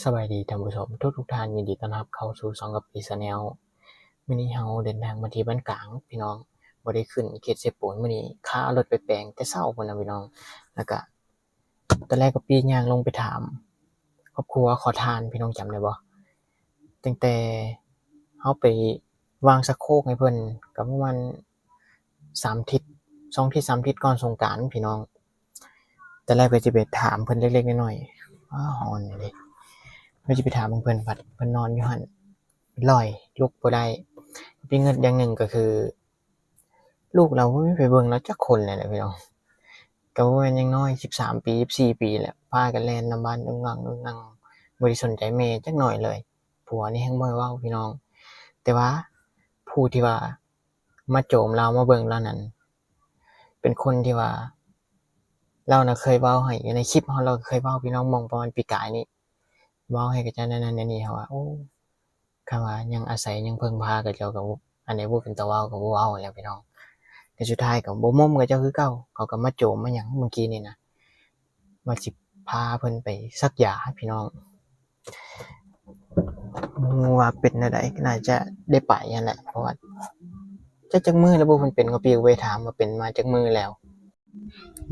สบายดีท่านผู้ชมทุกท่านยินดีต้อนรับเข้าสู่ช่องกับปีชาแนลมื้อนี้เฮาเดินทางมาที่บ้านกลางพี่น้องบ่ได้ขึ้นเขตเสปูนมื้อนี้ข้ารถไปแปลงแต่เช้าพุ่นน่ะพี่น้องแล้วก็ตอนแรกก็ปีย่างลงไปถามครอบครัวขอทานพี่น้องจำได้บ่ตั้งแต่เฮาไปวางชักโครกให้เพิ่นก็ประมาณ3ทิศ2ทิศ3ทิศก่อนสงกรานต์พี่น้องตอนแรกก็สิไปถามเพิ่นเล็กๆน้อยๆฮ้อนนี่เด้ ก็สิไปถามเพิ่นบัดเพิ่นนอนอยู่หั่นลอยลุกบ่ได้มีเงินอย่างหนึ่งก็คือลูกเราบ่มีไผเบิ่งเราจักคนเลยแหละพี่น้องก็บ่แม่นยังน้อย13ปี14ปีแล้วพากันแล่นนำบ้านอึ้งงั่งบ่ได้สนใจแม่จักหน่อยเลยผัวนี่แฮ่งบ่ให้เว้าพี่น้องแต่ว่าผู้ที่ว่ามาโจมเรามาเบิ่งเรานั้นเป็นคนที่ว่าเราน่ะเคยเว้าให้อยู่ในคลิปเราเคยเว้าพี่น้องมองประมาณปีกายนี้เว้าให้กับเจ้านั่นๆนี่ๆเขาว่าโอ้คำว่ายังอาศัยยังพึ่งพากับเจ้าก็อันใดบ่เป็นตาเว้าก็บ่เว้าแหล้วพี่น้องแต่สุดท้ายก็บ่ม้มกับเจ้าคือเก่าเขาก็มาโจมมาหยังเมื่อกี้นี่นะว่าสิพาเพิ่นไปซักยาพี่น้องว่าเป็นแนวใดก็น่าจะได้ไปนั่นแหละเพราะว่าจักมื้อแล้วบ่เพิ่นเป็นก็พี่ก็ไปถามว่าเป็นมาจักมื้อแล้ว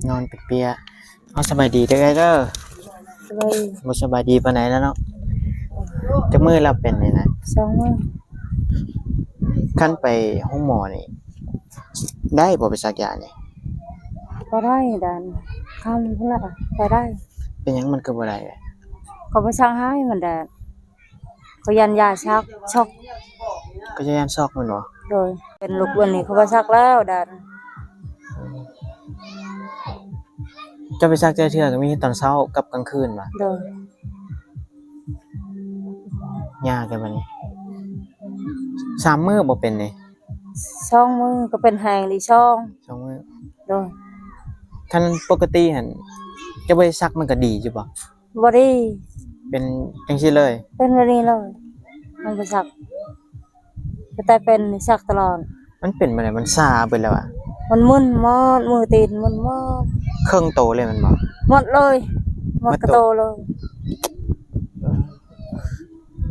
นอนเปียกๆสบายดีเด้อเด้อบ่สบายดีปานใดแล้วเนาะจักมื้อแล้วเป็นนี่นะ 2 มื้อคันไปห้องหมอนี่ได้บ่ไปซักยานี่บ่ได้ดานคำพุ่นล่ะไปได้เป็นหยังมันคือบ่ได้เขาไปสั่งให้มันแดดเขายันยาชักช็อกก็จะยามซอกมันบ่โดยเป็นลูกอ้วนนี่เขาบ่ซักแล้วดานเจ้าไปซักเทื่อก็มีตอนเช้ากับกลางคืนบ่โดยยากแต่บัดนี้3มื้อบ่เป็นนี่2 มื้อก็เป็นแหงดิช่อง2มื้อโดยคันปกติหั่นจะบ่ได้ซักมันก็ดีอยู่บ่บ่ดีเป็นจังซี่เลยเป็นแบบนี้เลยมันบ่ซักแต่เป็นนี่ซักตลอดมันเป็นบ่ได้มันชาเบิดแล้วอะมันมึนหมดมือตีนมึนหมดครึ่งโตเลยมันบ่หมดเลยหมดกระโตเลย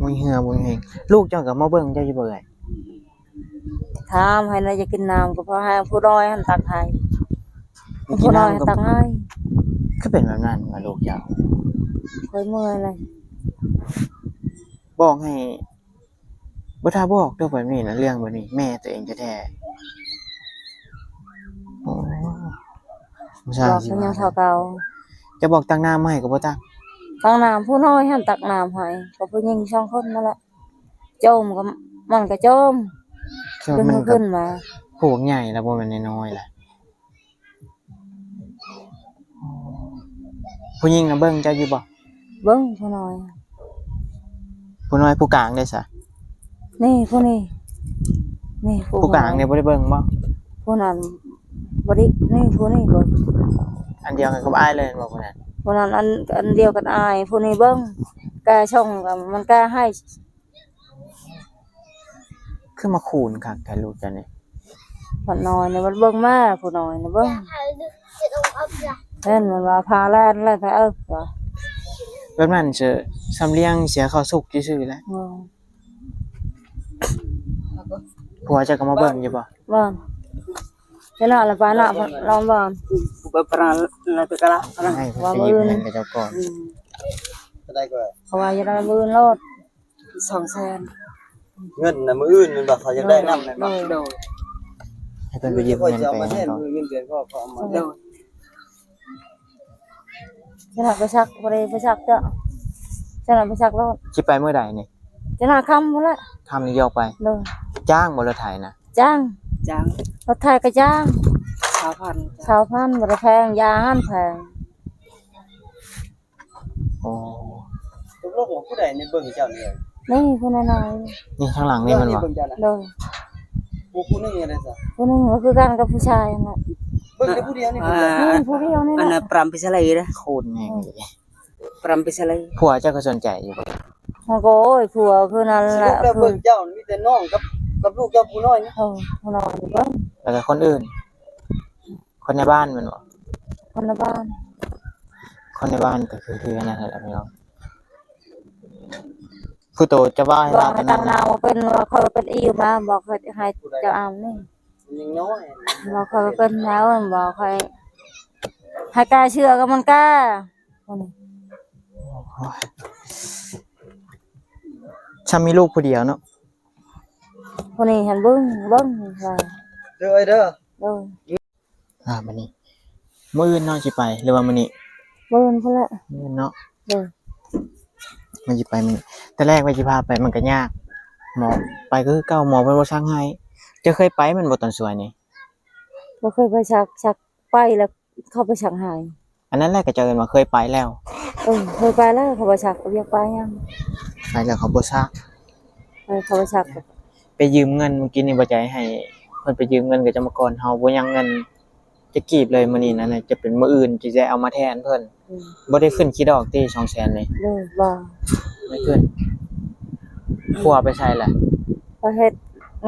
บ่มีเหือบ่มีแฮงลูกเจ้าก็มาเบิ่งเจ้าอยู่บ่เอ่ยถามให้น่าจะกินน้ำก็พอให้ผู้น้อยหันตักให้ผู้น้อยตักให้คือเป็นแบบนั้นว่าลูกเจ้าค่อยเมื่อยเลยบอกให้บ่ถ้าบอกเรื่องแบบนี้นะเรื่องแบบนี้แม่ตัวเองแท้ๆโอ้บ่ทราบบอกสิให้ยั ว่าง เท่าเก่าจะบอกตักน้ำมาให้ก็บ่ตักตักน้ำผู้น้อยหันตักน้ำให้ก็ผู้หญิง2 คนนั่นแหละโจมก็มันก็โจมคือดึง มันก็ ขึ้นมาผู้ใหญ่แล้วบ่แม่นน้อยๆล่ะผู้หญิงน่ะเบิ่งเจ้าอยู่บ่เบิ่งผู้น้อยผู้น้อยผู้กลางได้ซะนี่ผู้นี้นี่ผู้กลางนี่บ่ได้เบิ่งบ่ผู้นั้นบ่ได้นี่ผู้นี้เบิ่งอันเดียวกันกับอ้ายเลยบ่ผู้นั้นผู้นั้นอันเดียวกันอายผู้นี้เบิ่งแกช่องก็มันแกให้คือมาคูณคักแท้ลูกเจ้านี่ผู้น้อยนี่มันเบิ่งมาผู้น้อยนี่เบิ่งเห็นมันว่าพาแล่นแล้วไปว่ะแบบนั้นเสิสำเลียงเสียเข้าสุกซื่อๆแหละผัวเจ้าก็มาเบิ่งอยู่บ่บ่เห็นละปานะลองบ่pernah nanti kalah ให้เพิ่นไปหยิบเงินกับเจ้าก่อนได้ก็เขาว่าจะได้มื้อโลด200,000เงินน่ะมื้ออื่นมันบ่เขาจะได้นำแม่นบ่โดยให้เพิ่นไปหยิบเงินไปให้ก่อนเงินเดือนก็เอามาโดยจะน่ะไปซักบ่ได้ไปซักเด้อจะน่ะไปซักโลดสิไปมื้อใดนี่จะน่ะค่ำพุ่นละค่ำนี้ยออกไปเด้อจ้างบ่รถไถนะจ้างรถไถก็จ้าง 2,000 บ่ได้แพงยาหันแพงอ๋อตกลงว่าผู้ใดในเบิ่งเจ้านี่นี่ผู้น้อยนี่ข้างหลังนี่มันบ่ๆเด้อผู้นึงอะไรซะผู้นึงก็คือกันกับผู้ชายนั่นแหละ เบิ่งได้ผู้เดียวนี่ผู้เดียวนี่ อัน แห น่ะ ละ pram pisalai dah โคตรแม่งเลย pram pisalai ผัวเจ้าก็สนใจอยู่บ่ มันก็โอ้ยผัวคือนั่นแหละ แล้วเบิ่งเจ้ามีแต่น้องกับลูกเจ้าผู้น้อยนี่ผู้น้อยเบิ่งแล้วก็คนอื่นคนในบ้านแม่นบ่คนในบ้าน คนในบ้านก็คืออันนั้นแหละพี่น้อง ผู้โตจะว่าให้ บอ ลาก ให้ ตอน ตั นั้ ง น นาวเป็นว่าเขาเป็นอิวมาบอกให้เจ้าอามนี่ มันยังน้อย บอกเขาเป็นแล้วบอกให้กล้าเชื่อก็มันกล้าคนนี้ ฉันมีลูกผู้เดียวเนาะ คนนี้เห็นเบิ้งว่า เด้อเด้อ เออ บัดนี้มื้ออื่นเนาะสิไปหรือว่ามื้อนี้ เบิ้งเพื่อละ มื้ออื่นเนาะ เออ มันสิไปมื้อนี้แต่แรกว่าสิพาไปมันก็ยากหมอไปก็คือเก่าหมอเพิ่นบ่สั่งให้จะเคยไปมันบ่ตอนสวยนี่ บ่เคยไปชักไปแล้วเข้าไปชักหาย อันนั้นแหละก็เจอกันว่าเคยไปแล้ว เคยไปแล้วเขาไปชักเรียกไปยัง ไปแล้วเขาบ่ซัก เขาไปชัก ไปยืมเงินเมื่อกี้นี่บ่ใจให้เพิ่นไปยืมเงินกับเจ้ามาก่อนเฮาบ่ยังเงินจะกีบเลยมื้อนี้นั่นน่ะจะเป็นมื้ออื่นที่จะเอามาแทนเพิ่นบ่ได้ขึ้นขี้ดอกติ200,000นี่ เลยบ่ ไม่ขึ้นผัวไปใส่แหละ เขาเฮ็ด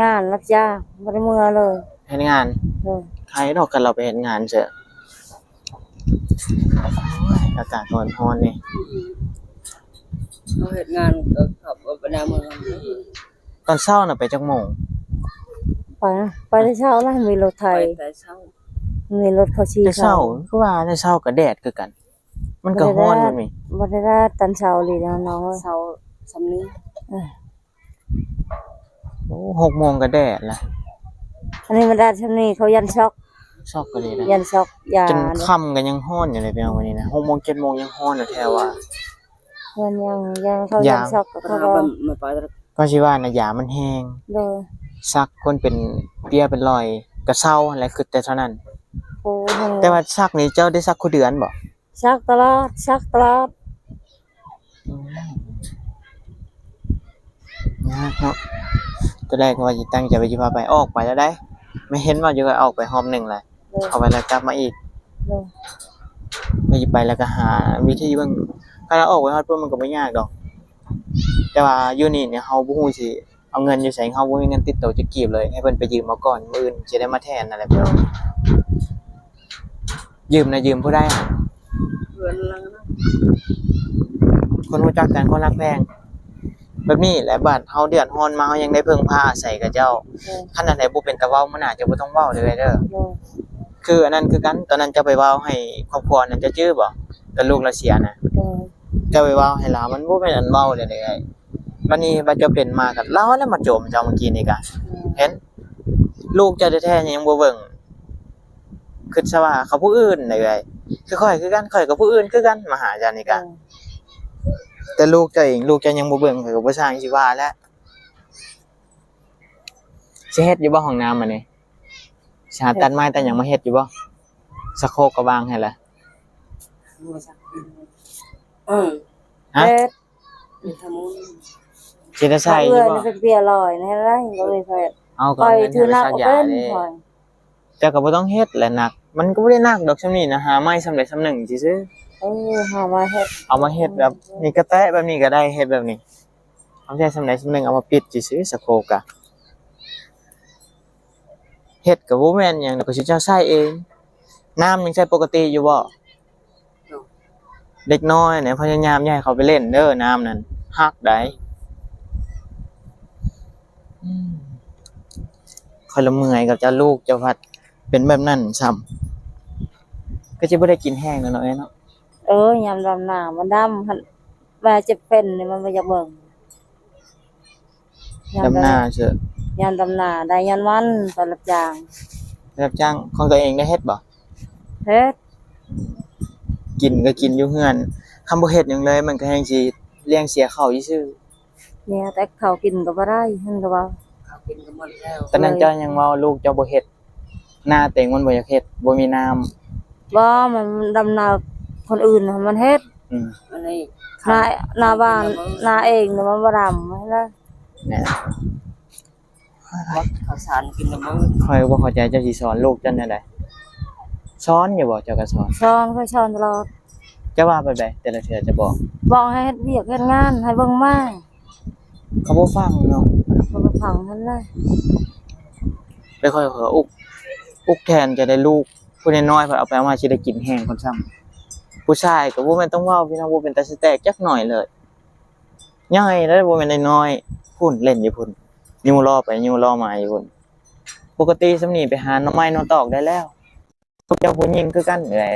งานรับจ้างบ่ได้เมื่อเลย เฮ็ดงาน เลย ใครดอกกันเราไปเฮ็ดงานเถอะอากาศร้อนๆนี่ เขาเฮ็ดงานก็ขับไปหน้าเมือง ตอนเช้าน่ะไปจักโมง ไปแต่เช้าแล้วมีรถไถ ไปแต่เช้า มีรถเขาชี้ แต่เช้าคือว่าแต่เช้าก็แดดคือกัน มันก็ร้อนอยู่นี่ บ่ได้ราดตอนเช้าเลยนะน้อง เช้าสำนี้ โอ้6โมงก็แดดละ อันนี้มันราดชำนี้เขายันช็อก ชอบก็เลยนะ ยันช็อกยา จนค่ำก็ยังร้อนอยู่เลยพี่น้องวันนี้นะ6โมง7โมงยังร้อนอยู่แท้ว่า ยังเขายันช็อกเขา เรา ก็ มาไปแล้ว ก็สิว่าน่ะยามันแห้ง เลย ซักคนเป็นเปียเป็นรอยก็เศร้าอะไรคือแต่เท่านั้น โอ้ แต่ว่าซักนี่เจ้าได้ซักคู่เดือนบ่ ชักตลอดชักตลอด ยากเนาะตอนแรกว่าจะตั้งใจไปจะพาไปออกไปแล้วได้ ไม่เห็นว่าจะออกไปหอมหนึ่งเลย เลย เอาไปแล้วกลับมาอีก เลย ไม่จะไปแล้วก็หาวิธีเบิ่งถ้าเราออกไปฮอดเพิ่นมันก็บ่ยากดอก แต่ว่าอยู่นี่เนี่ยเฮาบ่ฮู้สิเอาเงินอยู่ไสเฮาบ่มีเงินติดตัวจะกีบเลยให้เพิ่นไปยืมมาก่อนมื้ออื่นสิได้มาแทนนั่นแหละพี่น้องยืมนะยืมผู้ใดอะ เพื่อนลังนะ คนรู้จักกันคนรักแพงแบบนี้แหละบาดเฮาเดือดร้อนมาเฮายังได้พึ่งพาอาศัยกับเจ้า เลย คันอันใดบ่เป็นตาเว้ามันอาจจะบ่ต้องเว้าเลยเด้อ เลย คืออันนั้นคือกันตอนนั้นจะไปเว้าให้ครอบครัวนั้นจะจื้อบ่แต่ลูกเราเสียน่ะ เลย จะไปเว้าให้ลามันบ่เป็นอันเว้าเลยเด้อบัดนี้บัดจะเป็นมากับเราแล้วมาโจมเจ้าเมื่อกี้นี่ก็เห็น ลูกเจ้าแท้ๆยังบ่เบิ่งคิดซะว่าเขาผู้อื่นได้เอ้ยคือข่อยคือกันข่อยกับผู้อื่นคือกันมาหาเจ้านี่ก็แต่ลูกเจ้าเองลูกเจ้ายังบ่เบิ่งข่อยก็บ่สร้างสิว่าแล้วสิเฮ็ดอยู่บ่ห้องน้ำอันนี้สิหาตัดไม้ตัดหยังมาเฮ็ดอยู่บ่สะโครกก็วางให้ละ ฮะ เฮ็ด ทำมุน สิได้ใช้อ เอื้ ยู่ อ บ่ นี่เป็นเบียร์ลอยนะไรก็เลยเฮ็ด เอาก็ คอย เงิน ถือ ให้ นัก สัก ก็ ยา เป็น เด้ คอย เจ้าก็บ่ต้องเฮ็ดแหละหนัก มันก็บ่ได้หนักดอกซำนี้นะหาไม้สำเร็จสำหนึ่งซื่อ หามาเฮ็ด ๆเอามาเฮ็ดแบบนี่ก็แตะแบบนี้ก็ได้เฮ็ดแบบนี้เอาใช้สำเร็จสำหนึ่งเอามาปิดซื่อๆสะโครกอะเฮ็ดก็บ่แม่นหยังดอกก็สิเจ้าใช้เอง น้ำยังใช้ปกติอยู่บ่เด็กน้อยเนี่ยพยายามอย่าให้เขาไปเล่นเด้อน้ำนั่นฮักได้ค่อยละเมื่อยกับเจ้าลูกเจ้าพัดเป็นแบบนั้นซ้ำก็จะบ่ได้กินแห้งแล้วเนาะเนาะ ยามดำหน้ามันดำหั่นว่าจะเป็นนี่มันบ่อยากเบิ่ง ดำหน้าเชื่อย ามดำหน้าได้ยันวันตอนรับจ้าง รับจ้างของตัวเองได้เฮ็ดบ่ เฮ็ด กินก็กินอยู่เฮือนคำบ่เฮ็ดหยังเลยมันก็แฮงสิเลี้ยงเสียข้าวซื่อ เนี่ยแต่เขากินก็บ่ได้เพิ่นก็ว่า เขากินกันหมดแล้ว ตอนนั้นเจ้ายังเว้าลูกเจ้าบ่เฮ็ดหน้าเต็งมันบ่อยากเฮ็ดบ่มีน้ำ บ่มันดำนาคนอื่นน่ะมันเฮ็ด อันนี้ นาบ้านนาเองน่ะมันบ่ดำให้ละ เนี่ย วัดข้าวสารกินกันมื้อ ค่อยบ่เข้าใจเจ้าสิสอนลูกจังได๋สอนอยู่บ่เจ้าก็สอน ช้อนค่อยช้อนตลอด จะว่าไปได้แต่ละเทื่อจะบอก บอกให้เฮ็ดเวียกเฮ็ดงานให้เบิ่งมา เขาบ่ฟังเนาะ บ่ก็ฟังหั่นเลย ไปค่อยๆอุกแทนจะได้ลูกผู้น้อยๆเพิ่นเอาไปเอามาสิได้กินแห้งคนซ้ำผู้ชายก็บ่แม่นต้องเว้าพี่น้องบ่เป็นตาสิแตกจักหน่อยเลย ใหญ่แล้วบ่แม่นน้อยๆพุ่นเล่นอยู่พุ่นยู่รอไปยู่รอมาอยู่พุ่นปกติสำนี้ไปหาหน่อไม้หน่อตอกได้แล้วพวกเจ้าผู้หญิงคือกันเอ้ย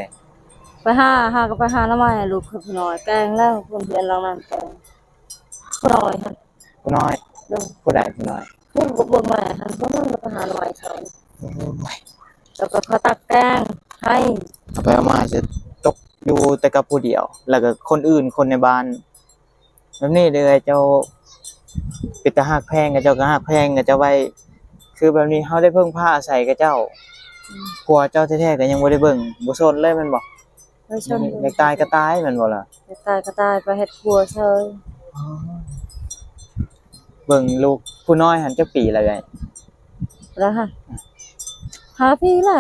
ไปหาก็ไปหาน้ำไม้ลูกคือผู้น้อยแกงแล้วเพิ่นเรียนลองนั้นแกงผู้น้อยหั่น ผู้น้อย เด้อ ผู้ใดผู้น้อย เพิ่นก็เบิ่งแม่หั่นเพิ่นก็ไปหาน้ำไม้เขาแล้วก็เขาตักแกงให้ เอาไปเอามาจะตกอยู่แต่กับผู้เดียว แล้วก็คนอื่นคนในบ้านแบบนี้เด้อเจ้าปิดตาฮักแพงกับเจ้าก็ฮักแพงกับเจ้าไว้คือแบบนี้เฮาได้เพิ่งพาอาศัยกับเจ้าผัวเจ้าแท้ๆก็ยังบ่ได้เบิ่งบ่สนเลยแม่นบ่ ไปชน อยากตายก็ตายแม่นบ่ล่ะ ตายก็ตายไปเฮ็ดครัวเชย เบิ่งลูกผู้น้อยหันจักปีแล้วไง แล้วฮะหาพี่ล่ะ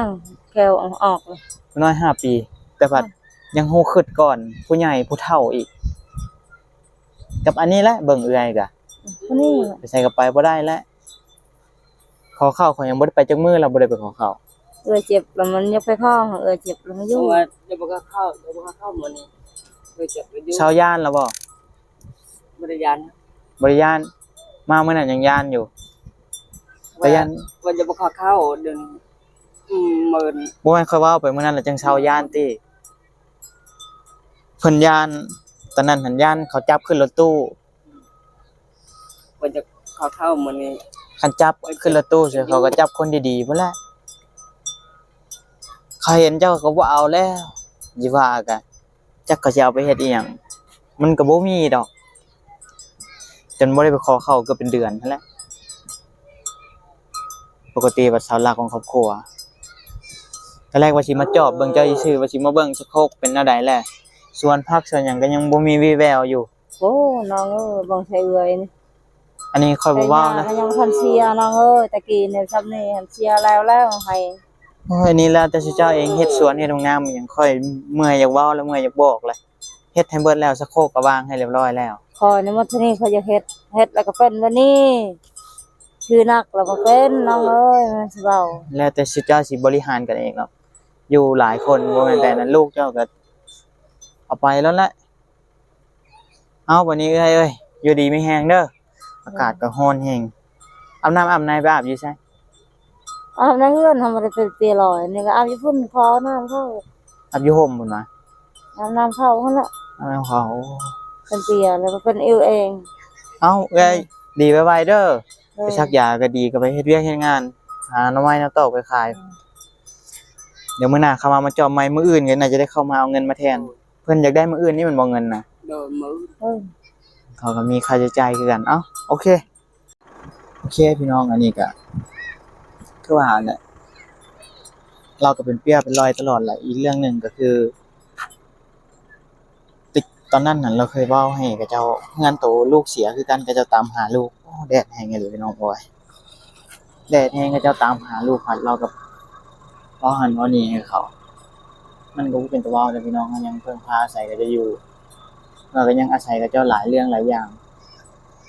แก้วออกเลย ผู้น้อย5 ปี แต่พัดยังฮู้คิดก่อน ผู้ใหญ่ผู้เฒ่าอีก กับอันนี้แหละเบิ่งเอื้อยกะ คนนี้ ไปใส่กับไปบ่ได้แล้วขอข้าวเขายังบ่ได้ไปจักมื้อเราบ่ได้ไปขอข้าว เจ็บแล้วมันยังไปข้องเจ็บแล้วมัน เพ ยุ่ง ราะว่าเดี๋ยวบ่ก็เข้ามื้อนี้เคยจับไปอยู่ ชาวย่านแล้วบ่ บ่ได้ยัน บ่ได้ย่านมามื้อนั้นยังย่านอยู่ แต่ยัน ว่าจะบ่เข้าเดือนหมื่น บ่แม่นค่อยเว้าไปมื้อนั้นแล้วจังชาวย่านติเพิ่นย่านตอนนั้นหันย่านเขาจับขึ้นรถตู้ ว่าจะเข้ามื้อนี้ คันจับขึ้นรถตู้เสียเขาก็จับคนดีๆพุ่นแหละเขาเห็นเจ้าก็บ่เอาแล้วสิว่ากันจักเขาสิเอาไปเฮ็ดอีหยังมันก็บ่มีดอก จนบ่ได้ไปขอเขาก็เป็นเดือนนั่นแหละปกติว่าเสาหลักของครอบครัวตอนแรกว่าสิมาจอบเบิ่งเจ้าซื่อๆว่าสิมาเบิ่งสะโคกเป็นแนวใดแหละส่วนผักส่วนหยังก็ยังบ่มีวี่แววอยู่ โอ้น้องบ่ใช่เอื้อยนี่ อันนี้ค่อยบ่เว้านะ ก็ยังทันเชียร์น้องตะกี้เนี่ยซับนี่ทันเชียร์แล้วให้ โอ้ยนี่แล้วแต่สิเจ้าเองเฮ็ดสวนเฮ็ดโรงงานมันยังค่อยเมื่อยอยากเว้าแล้วเมื่อยอยากบอกเลยเฮ็ดให้เบิดแล้วสะโคกก็วางให้เรียบร้อยแล้ว คอยในมื้อนี้เขาจะเฮ็ดแล้วก็เป็นวันนี้คือนักแล้วก็เป็นน้องมันสิเว้า แล้วแต่สิเจ้าสิบริหารกันเองเนาะอยู่หลายคนบ่แม่นแต่นั้นลูกเจ้าก็เอาไปแล้วแหละเอาวันนี้เอ้ยอยู่ดีมีแฮงเด้ออากาศก็ร้อนแฮงอาบน้ำอาบในไปอาบอยู่ไส อาบน้ำเฮือนทำอะไรเป็นเปียลอยนี่ก็อาบอยู่พุ่นคอน้ำเข้า อาบอยู่ห่มพุ่นว่า อาบน้ำเข้าหั่นละ อาบน้ำเขา เป็นเปียแล้วก็เป็นเอวเอง เอาเอ้ยดีไว้ๆเด้อ เอ ไป อ ชักยาก็ดีก็ไปเฮ็ดเวียกเฮ็ดงาน หาหน่อไม้หน่อตอกไปขาย เดี๋ยวมื้อหน้าเขามาจอบใหม่มื้ออื่นก็น่าจะได้เข้ามาเอาเงินมาแทน เพิ่นอยากได้มื้ออื่นนี่มันบ่เงินน่ะ โดยมื้อ เออ เขาก็มีค่าใช้จ่ายคือกัน เอ้าโอเคพี่น้องอันนี้ก็คือว่าเนี่ยเราก็เป็นเปี้ยเป็นรอยตลอดแหละอีกเรื่องหนึ่งก็คือตอนนั้นน่ะเราเคยเว้าให้กับเจ้าเฮือนโตลูกเสียคือกันกับเจ้าตามหาลูกโอ้แดดแห้งเลยพี่น้องโอ้ยแดดแห้งกับเจ้าตามหาลูกพัดเรากับเว้าหันเว้านี่ให้เขา มันก็บ่เป็นตัวเว้าแต่พี่น้องก็ยังเพิ่งพาอาศัยก็จะอยู่เราก็ยังอาศัยกับเจ้าหลายเรื่องหลายอย่าง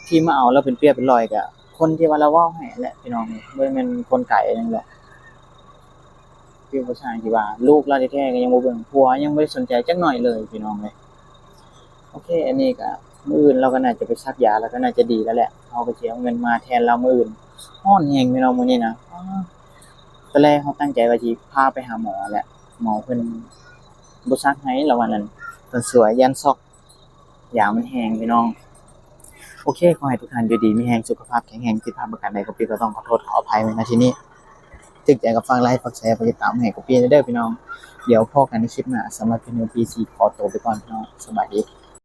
ที่มาเอาแล้วเป็นเปรียบเป็นรอยกับคนที่ว่าเราเว้าให้แหละพี่น้องบ่แม่นคนไกลนั่นแหละพี่ผู้ชายที่ว่าลูกเราแท้ๆก็ยังบ่เบิ่งผัวยังบ่ได้สนใจจักหน่อยเลยพี่น้องเลยโอเคอันนี้ก็มื้ออื่นเราก็น่าจะไปซักยาแล้วก็น่าจะดีแล้วแหละเฮาก็สิเอาเงินมาแทนเรามื้ออื่นร้อนแฮงพี่น้องมื้อนี้นะตอนแรกเฮาตั้งใจว่าสิพาไปหาหมอแหละหมอเพิ่นบ่ซักให้แล้ววันนั้นเพิ่นสวยยันซอกยามันแฮงพี่น้อง โอเคขอให้ทุกท่านอยู่ดีมีแรงสุขภาพแข็งแรงที่พลาดประการใดก็พี่ก็ต้องขอโทษขออภัยในนาทีนี้ถึงใจกับฟังไลฟ์ฝากแชร์ฝากติดตามให้กับพี่เด้อพี่น้องเดี๋ยวพบกันในคลิปหน้าสำหรับพี่นิวพีซีขอตัวไปก่อนพี่น้องสวัสดี